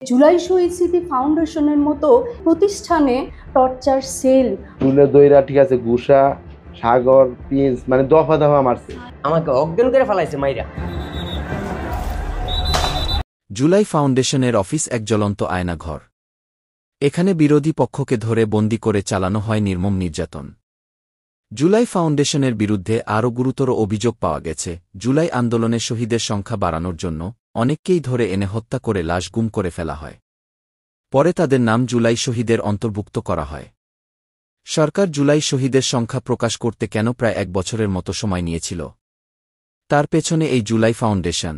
জুলাই শহীদ স্মৃতি ফাউন্ডেশনের মতো প্রতিষ্ঠানে টর্চার সেল তুলে দইরা ঠিক আছে গুসা সাগর পিঞ্চ মানে দফা দফা মারছে, আমাকে অজ্ঞান করে ফেলাইছে মাইরা। জুলাই ফাউন্ডেশনের অফিস এক জ্বলন্ত আয়নাঘর। এখানে বিরোধী পক্ষকে ধরে বন্দী করে চালানো হয় নির্মম নির্যাতন। জুলাই ফাউন্ডেশনের বিরুদ্ধে আরও গুরুতর অভিযোগ পাওয়া গেছে। জুলাই আন্দোলনে শহীদের সংখ্যা বাড়ানোর জন্য অনেককেই ধরে এনে হত্যা করে লাশ গুম করে ফেলা হয়। পরে তাদের নাম জুলাই শহীদের অন্তর্ভুক্ত করা হয়। সরকার জুলাই শহীদের সংখ্যা প্রকাশ করতে কেন প্রায় 1 বছরের মতো সময় নিয়েছিল? তার পেছনে এই জুলাই ফাউন্ডেশন।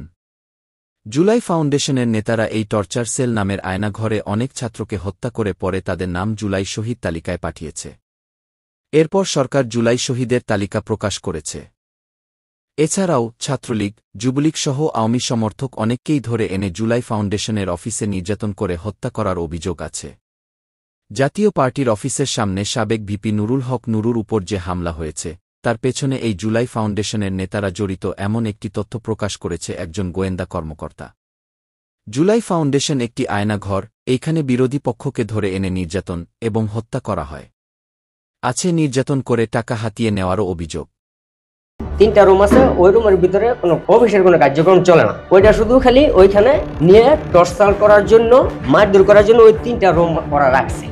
জুলাই ফাউন্ডেশনের নেতারা এই টর্চার সেল নামের আয়নাঘরে অনেক ছাত্রকে হত্যা করে পরে তাদের নাম জুলাই শহীদ তালিকায় পাঠিয়েছে। এরপর সরকার জুলাই শহীদের তালিকা প্রকাশ করেছে। এছাড়াও ছাত্রলীগ, যুবলীগ সহ আওয়ামী সমর্থক অনেককেই ধরে এনে জুলাই ফাউন্ডেশনের অফিসে নির্যাতন করে হত্যা করার অভিযোগ আছে। জাতীয় পার্টির অফিসের সামনে সাবেক ভিপি নুরুল হক নুরুর উপর যে হামলা হয়েছে, তার পেছনে এই জুলাই ফাউন্ডেশনের নেতারা জড়িত এমন একটি তথ্য প্রকাশ করেছে একজন গোয়েন্দা কর্মকর্তা। জুলাই ফাউন্ডেশন একটি আয়নাঘর, এইখানে বিরোধী পক্ষকে ধরে এনে নির্যাতন এবং হত্যা করা হয়। আছে নির্যাতন করে টাকা হাতিয়ে নেওয়ারও অভিযোগ। 3টা রুম আছে, ওই রুমের ভিতরে কোনো অফিসের কোনো কার্যক্রম চলে না। ওইটা শুধু খালি ওইখানে নিয়ে টর্চার করার জন্য, মারধর করার জন্য ওই 3টা রুম ওরা রাখছে।